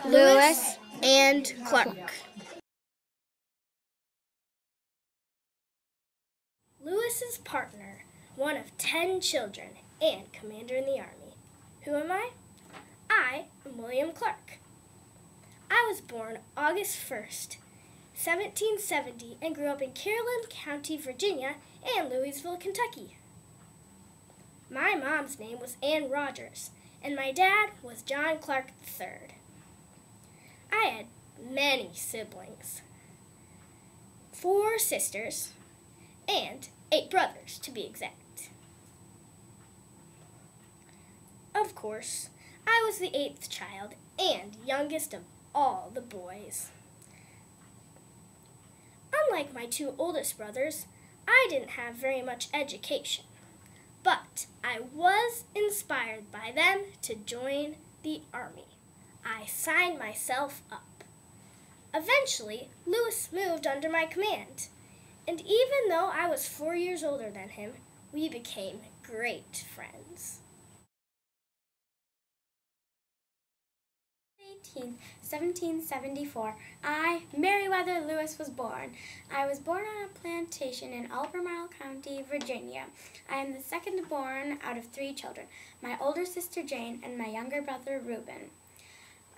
Lewis and Clark. Lewis's partner, one of 10 children, and commander in the Army. Who am I? I am William Clark. I was born August 1st, 1770, and grew up in Caroline County, Virginia, and Louisville, Kentucky. My mom's name was Ann Rogers, and my dad was John Clark III. I had many siblings, 4 sisters, and 8 brothers, to be exact. Of course, I was the 8th child and youngest of all the boys. Unlike my 2 oldest brothers, I didn't have very much education, but I was inspired by them to join the Army. I signed myself up. Eventually, Lewis moved under my command, and even though I was 4 years older than him, we became great friends. 1774, I, Meriwether Lewis, was born. I was born on a plantation in Albemarle County, Virginia. I am the second born out of 3 children, my older sister Jane and my younger brother Reuben.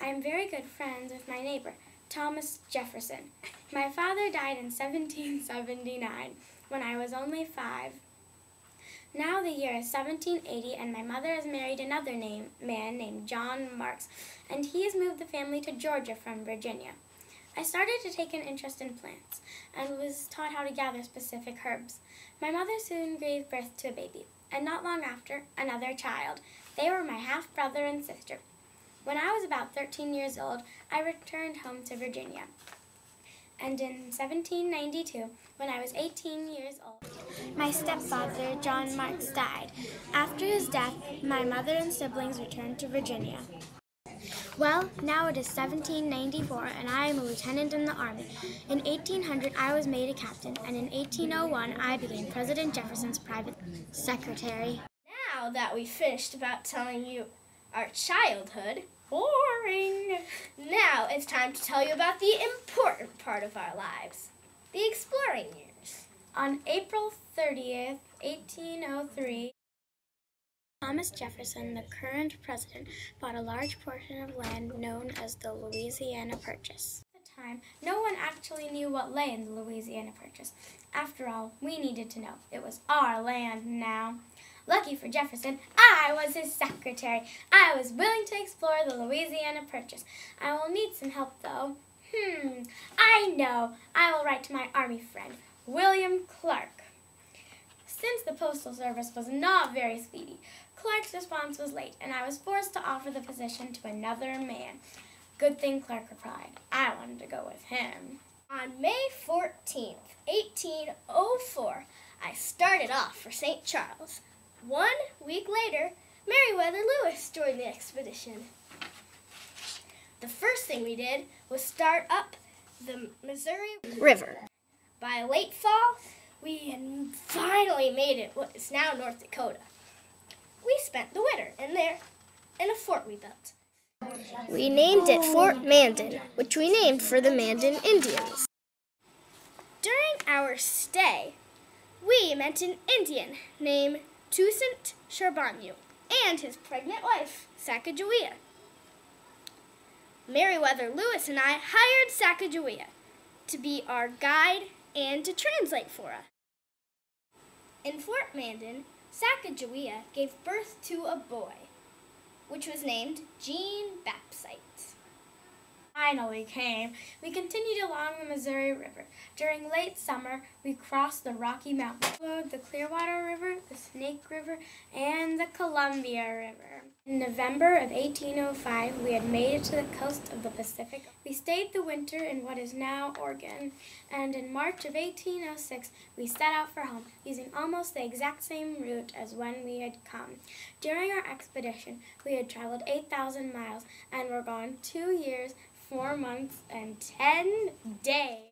I am very good friends with my neighbor, Thomas Jefferson. My father died in 1779 when I was only 5. Now the year is 1780, and my mother has married another man named John Marks, and he has moved the family to Georgia from Virginia. I started to take an interest in plants and was taught how to gather specific herbs. My mother soon gave birth to a baby, and not long after, another child. They were my half-brother and sister. When I was about 13 years old, I returned home to Virginia. And in 1792, when I was 18 years old, my stepfather, John Marks, died. After his death, my mother and siblings returned to Virginia. Well, now it is 1794, and I am a lieutenant in the Army. In 1800, I was made a captain, and in 1801, I became President Jefferson's private secretary. Now that we've finished about telling you our childhood, boring! Now it's time to tell you about the important part of our lives, the exploring years. On April 30th, 1803, Thomas Jefferson, the current president, bought a large portion of land known as the Louisiana Purchase. At the time, no one actually knew what lay in the Louisiana Purchase. After all, we needed to know. It was our land now. Lucky for Jefferson, I was his secretary. I was willing to explore the Louisiana Purchase. I will need some help, though. I know. I will write to my Army friend, William Clark. Since the Postal Service was not very speedy, Clark's response was late, and I was forced to offer the position to another man. Good thing Clark replied. I wanted to go with him. On May 14th, 1804, I started off for St. Charles. 1 week later, Meriwether Lewis joined the expedition. The first thing we did was start up the Missouri River. By late fall, we had finally made it what is now North Dakota. We spent the winter in there, in a fort we built. We named it Fort Mandan, which we named for the Mandan Indians. During our stay, we met an Indian named Toussaint Charbonneau and his pregnant wife, Sacagawea. Meriwether Lewis and I hired Sacagawea to be our guide and to translate for us. In Fort Mandan, Sacagawea gave birth to a boy, which was named Jean Baptiste. Finally came. We continued along the Missouri River. During late summer, we crossed the Rocky Mountains, followed the Clearwater River, the Snake River, and the Columbia River. In November of 1805, we had made it to the coast of the Pacific. We stayed the winter in what is now Oregon, and in March of 1806, we set out for home, using almost the exact same route as when we had come. During our expedition, we had traveled 8,000 miles and were gone 2 years, 4 months, and 10 days.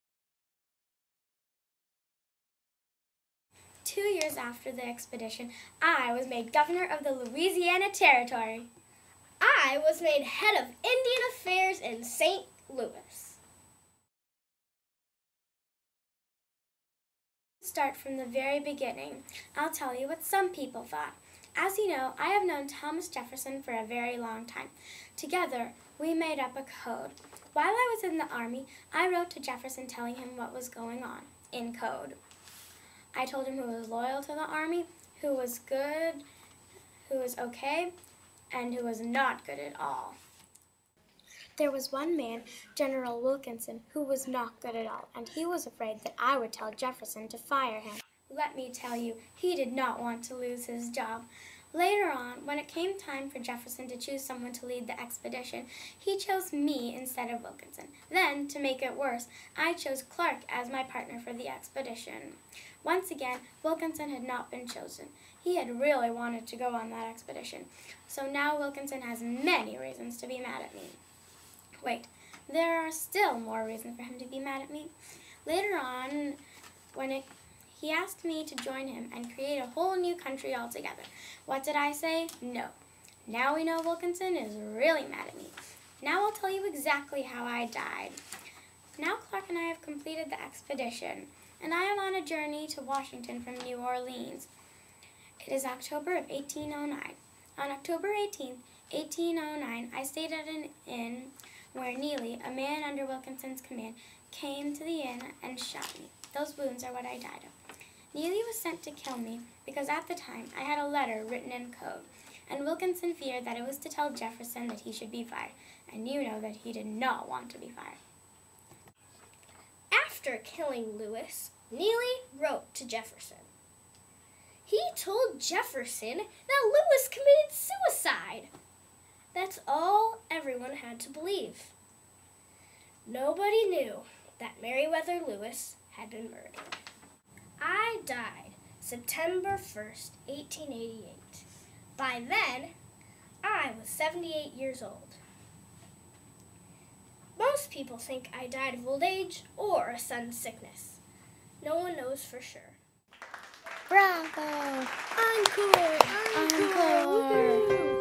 2 years after the expedition, I was made governor of the Louisiana Territory. I was made head of Indian Affairs in St. Louis. Start from the very beginning. I'll tell you what some people thought. As you know, I have known Thomas Jefferson for a very long time. Together, we made up a code. While I was in the Army, I wrote to Jefferson telling him what was going on, in code. I told him who was loyal to the Army, who was good, who was okay, and who was not good at all. There was one man, General Wilkinson, who was not good at all, and he was afraid that I would tell Jefferson to fire him. Let me tell you, he did not want to lose his job. Later on, when it came time for Jefferson to choose someone to lead the expedition, he chose me instead of Wilkinson. Then, to make it worse, I chose Clark as my partner for the expedition. Once again, Wilkinson had not been chosen. He had really wanted to go on that expedition. So now Wilkinson has many reasons to be mad at me. Wait, there are still more reasons for him to be mad at me. Later on, he asked me to join him and create a whole new country altogether. What did I say? No. Now we know Wilkinson is really mad at me. Now I'll tell you exactly how I died. Now Clark and I have completed the expedition, and I am on a journey to Washington from New Orleans. It is October of 1809. On October 18th, 1809, I stayed at an inn where Neely, a man under Wilkinson's command, came to the inn and shot me. Those wounds are what I died of. Neely was sent to kill me because at the time I had a letter written in code, and Wilkinson feared that it was to tell Jefferson that he should be fired, and you know that he did not want to be fired. After killing Lewis, Neely wrote to Jefferson. He told Jefferson that Lewis committed suicide. That's all everyone had to believe. Nobody knew that Meriwether Lewis had been murdered. I died September 1st, 1888. By then, I was 78 years old. Most people think I died of old age or a sudden sickness. No one knows for sure. Bravo! Encore! Encore!